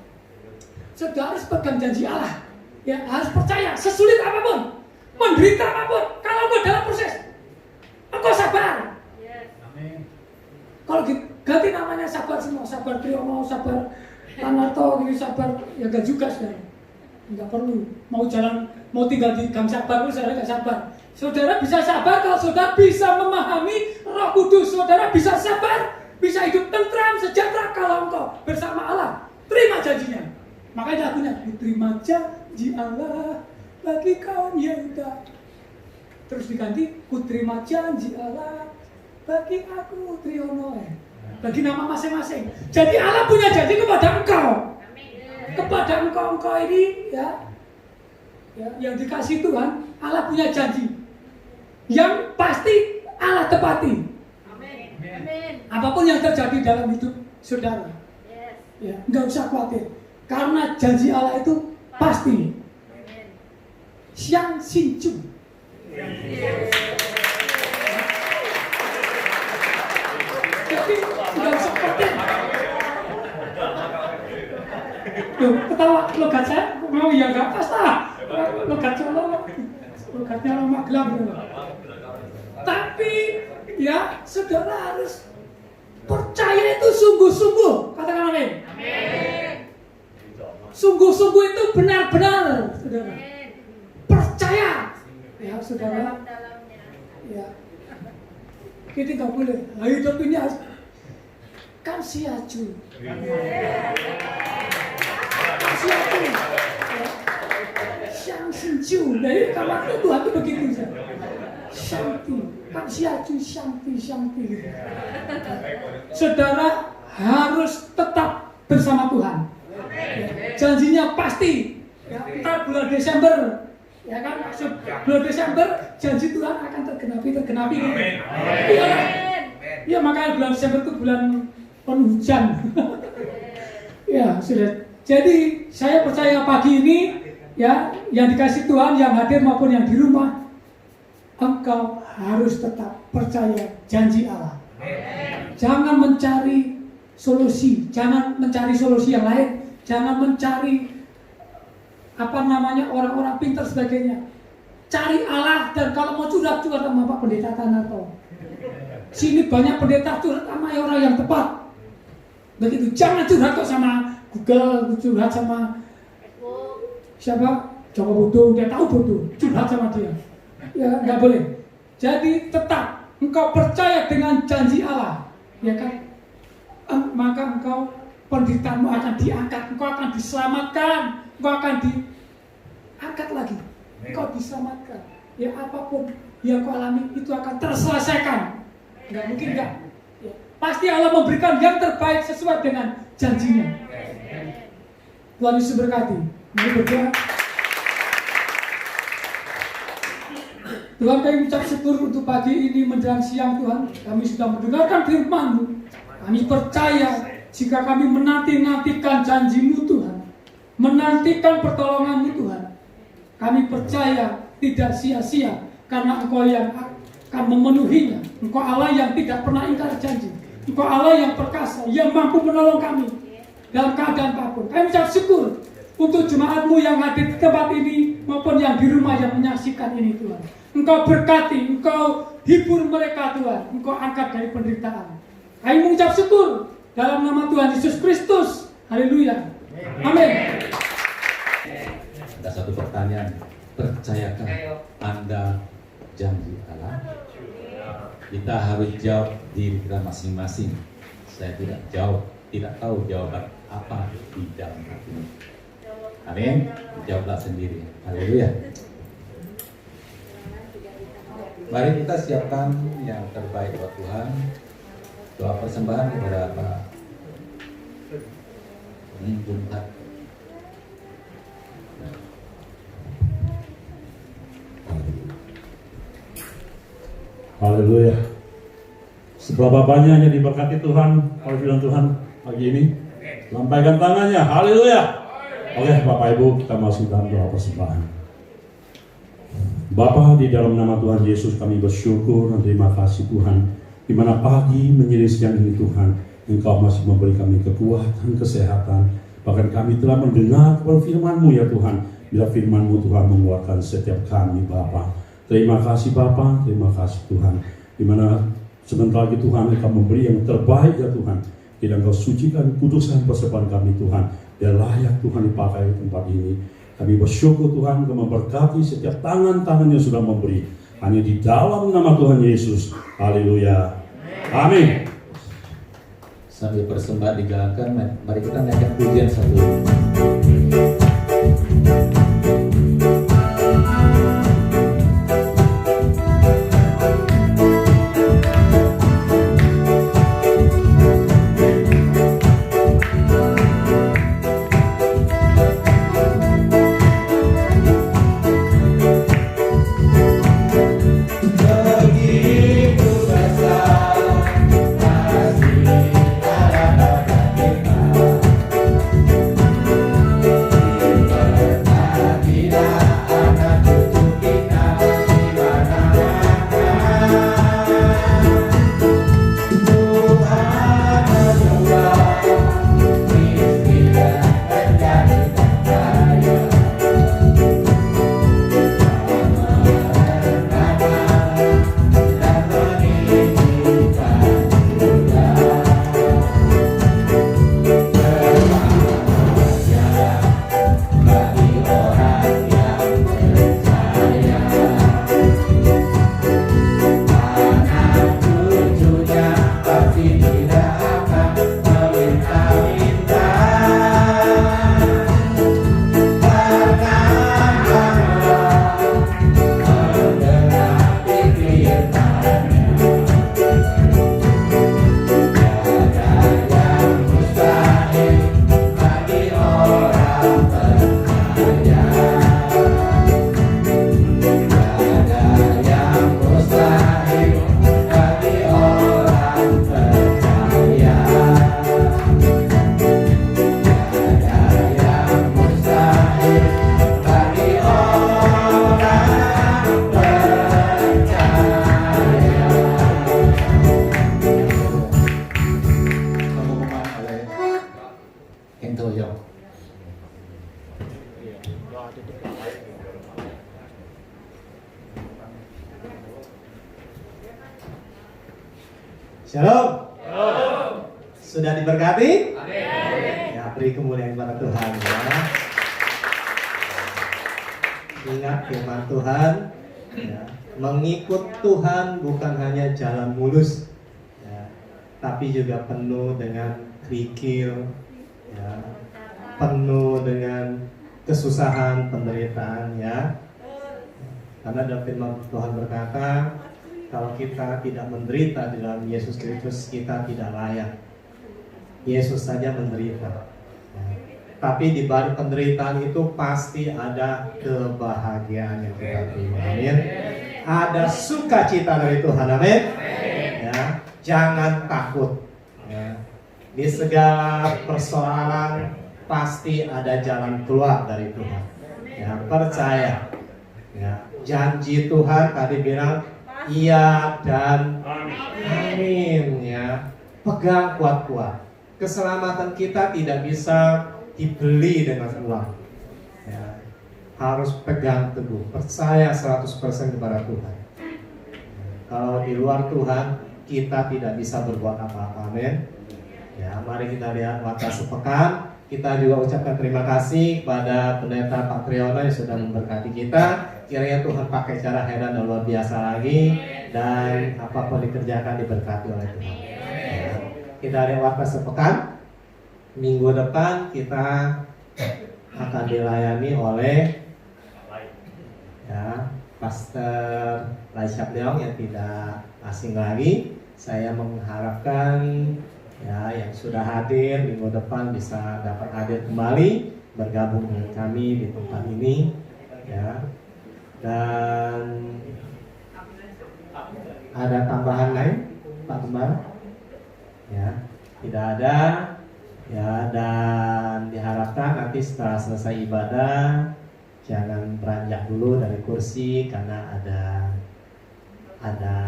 harus pegang janji Allah. Ya, harus percaya, sesulit apapun, menderita apapun, kalau engkau dalam proses, engkau sabar. Yes. Amin. Kalau ganti namanya sabar semua, sabar Triyono, sabar Tanarto, gitu, sabar, ya enggak juga saudara. Enggak perlu, mau tinggal di Gang Sabar pun saudara enggak sabar. Saudara bisa sabar kalau saudara bisa memahami Roh Kudus, saudara bisa sabar, bisa hidup tentram, sejahtera kalau engkau bersama Allah. Terima janjinya. Makanya lagunya, diterima janji Allah bagi kaum Yehuda. Terus diganti, ku terima janji Allah bagi aku Triyono. bagi nama masing-masing. Jadi Allah punya janji kepada engkau. Kepada engkau ini ya, yang dikasih Tuhan, Allah punya janji yang pasti Allah tepati. Apapun yang terjadi dalam hidup saudara, ya, nggak usah khawatir, karena janji Allah itu pasti. Siang sincu. Jadi nggak usah khawatir. Tuh, ketawa logat saya, mau ya nggak pas lah. Logat Solo, logatnya orang Magelang. Tapi ya, saudara harus percaya itu sungguh-sungguh. Katakan amin. Sungguh-sungguh itu benar-benar, saudara. Percaya. Ya, saudara. Ya. Kita nggak boleh. Nah, hidup ini harus kan siaju. Siaju. Ya. Siang sinju. Dari kamar itu Tuhan itu begitu saja. Shanti, kan siaju, shanti. Saudara harus tetap bersama Tuhan. Ya, janjinya pasti. Ya, ntar bulan Desember, ya kan? Bulan Desember janji Tuhan akan tergenapi. Amin. Ya, makanya bulan Desember itu bulan penuh hujan. Ya, sudah. Jadi saya percaya pagi ini, ya, yang dikasih Tuhan, yang hadir maupun yang di rumah, engkau harus tetap percaya janji Allah. Jangan mencari solusi, jangan mencari solusi yang lain, jangan mencari orang-orang pintar sebagainya. Cari Allah, dan kalau mau curhat sama Pak Pendeta Tanato. Sini banyak pendeta curhat sama orang yang tepat. Begitu, jangan curhat kok sama Google, curhat sama siapa? Joko Bodo, dia tahu bodoh, curhat sama dia. Ya, nggak boleh. Jadi tetap engkau percaya dengan janji Allah, ya kan? Maka engkau, penderitaanmu akan diangkat, engkau akan diselamatkan, engkau akan diangkat lagi, engkau diselamatkan. Ya, apapun yang kau alami itu akan terselesaikan. Nggak mungkin nggak. Ya, pasti Allah memberikan yang terbaik sesuai dengan janjinya. Tuhan Yesus berkati. Mari berdoa. Tuhan, kami ucap syukur untuk pagi ini menjelang siang. Tuhan, kami sudah mendengarkan firman-Mu. Kami percaya jika kami menanti-nantikan janji-Mu Tuhan, menantikan pertolongan-Mu Tuhan, kami percaya tidak sia-sia, karena Engkau yang akan memenuhinya. Engkau Allah yang tidak pernah ingkar janji. Engkau Allah yang perkasa, yang mampu menolong kami dalam keadaan apapun. Kami ucap syukur untuk jemaat-Mu yang hadir di tempat ini maupun yang di rumah yang menyaksikan ini Tuhan. Engkau berkati, Engkau hibur mereka Tuhan, Engkau angkat dari penderitaan. Kami mengucap syukur dalam nama Tuhan Yesus Kristus. Haleluya. Amin. Ada satu pertanyaan, percayakah Anda janji Allah? Kita harus jawab diri kita masing-masing. Saya tidak tahu jawaban apa di dalam hatimu. Amin. Jawablah sendiri. Haleluya. Mari kita siapkan yang terbaik buat Tuhan. Doa persembahan kepada Pak Pemimpin hati. Haleluya. Seberapa banyaknya diberkati Tuhan oleh firman Tuhan pagi ini. Lampaikan tangannya. Haleluya. Oke, Bapak Ibu, kita masuk dalam doa persembahan. Bapa, di dalam nama Tuhan Yesus kami bersyukur dan terima kasih Tuhan, di mana pagi menjelang siang ini Tuhan, Engkau masih memberi kami kekuatan, kesehatan. Bahkan kami telah mendengar firman-Mu ya Tuhan, bila firman-Mu Tuhan menguatkan setiap kami Bapa. Terima kasih Bapa, terima kasih Tuhan, di mana sebentar lagi Tuhan Engkau memberi yang terbaik ya Tuhan. Tidak Engkau sucikan, kuduskan persembahan kami Tuhan, dia layak Tuhan dipakai di tempat ini. Kami bersyukur Tuhan Engkau memberkati setiap tangan-tangan yang sudah memberi. Hanya di dalam nama Tuhan Yesus. Haleluya. Amin. Sambil persembahan dijalankan, mari kita naikkan pujian satu. Shalom. Sudah diberkati? Ya, beri kemuliaan kepada Tuhan ya. Ingat firman Tuhan ya. Mengikut Tuhan bukan hanya jalan mulus ya, tapi juga penuh dengan kerikil ya, penuh dengan kesusahan, penderitaan ya. Karena dalam firman Tuhan berkata, kalau kita tidak menderita di dalam Yesus Kristus, kita tidak layak. Yesus saja menderita. Ya. Tapi di balik penderitaan itu pasti ada kebahagiaan yang kita terima. Amin. Ada sukacita dari Tuhan. Amin. Ya. Jangan takut. Ya. Di segala persoalan pasti ada jalan keluar dari Tuhan. Ya, percaya. Ya. Janji Tuhan tadi bilang iya dan amin ya. Pegang kuat-kuat. Keselamatan kita tidak bisa dibeli dengan uang ya. Harus pegang teguh, percaya 100% kepada Tuhan. Kalau di luar Tuhan kita tidak bisa berbuat apa-apa. Amin. Ya, mari kita lihat waktu sepekan. Kita juga ucapkan terima kasih kepada Pendeta Pak Triyono yang sudah memberkati kita. Kiranya Tuhan pakai cara heran dan luar biasa lagi, dan apapun dikerjakan diberkati oleh Tuhan. Ya. Kita lihat waktu sepekan. Minggu depan kita akan dilayani oleh ya, Pastor Laisyap Leong yang tidak asing lagi. Saya mengharapkan ya, yang sudah hadir minggu depan bisa dapat hadir kembali bergabung dengan kami di tempat ini ya. Dan ada tambahan lain Pak Gembara? Ya, tidak ada ya. Dan diharapkan nanti setelah selesai ibadah jangan beranjak dulu dari kursi karena ada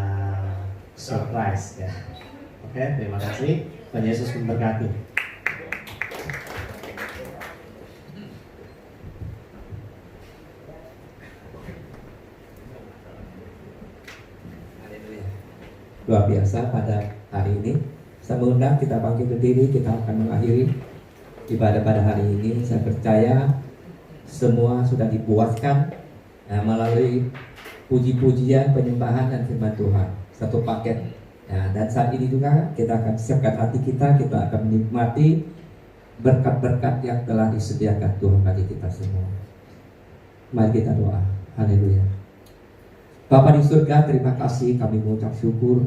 surprise ya. Oke, terima kasih. Tuhan Yesus memberkati. Luar biasa pada hari ini. Saya mengundang kita bangkit berdiri, kita akan mengakhiri ibadah pada hari ini. Saya percaya semua sudah dipuaskan melalui puji-pujian, penyembahan dan firman Tuhan. Satu paket. Ya, dan saat ini juga kita akan siapkan hati kita akan menikmati berkat-berkat yang telah disediakan Tuhan bagi kita semua. Mari kita doa. Haleluya. Bapa di surga, terima kasih, kami mengucap syukur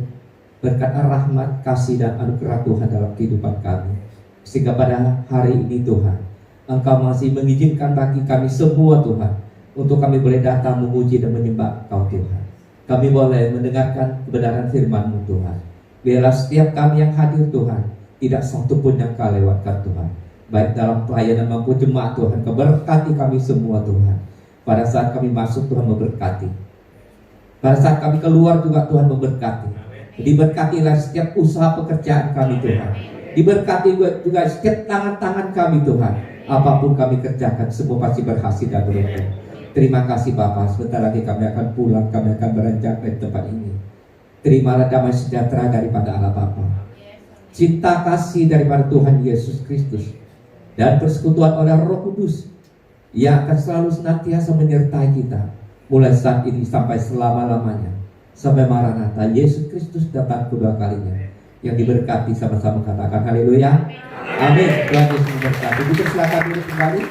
berkat rahmat, kasih dan anugerah Tuhan dalam kehidupan kami. Sehingga pada hari ini Tuhan, Engkau masih mengizinkan bagi kami semua Tuhan, untuk kami boleh datang memuji dan menyembah Engkau Tuhan. Kami boleh mendengarkan kebenaran firman-Mu Tuhan. Biarlah setiap kami yang hadir Tuhan, tidak satu pun yang Kau lewatkan Tuhan. Baik dalam pelayanan maupun jemaat Tuhan, Kau berkati kami semua Tuhan. Pada saat kami masuk Tuhan memberkati. Pada saat kami keluar juga Tuhan memberkati. Diberkatilah setiap usaha pekerjaan kami Tuhan. Diberkati juga setiap tangan-tangan kami Tuhan. Apapun kami kerjakan semua pasti berhasil dan beruntung. Terima kasih Bapa. Sebentar lagi kami akan pulang, kami akan beranjak dari tempat ini. Terimalah damai sejahtera daripada Allah Bapa, cinta kasih daripada Tuhan Yesus Kristus, dan persekutuan oleh Roh Kudus yang akan selalu senantiasa menyertai kita mulai saat ini sampai selama-lamanya, sampai Maranatha Yesus Kristus datang kedua kalinya. Yang diberkati sama-sama katakan haleluya. Amin. Tuhan Yesus memberkati. Silakan duduk kembali.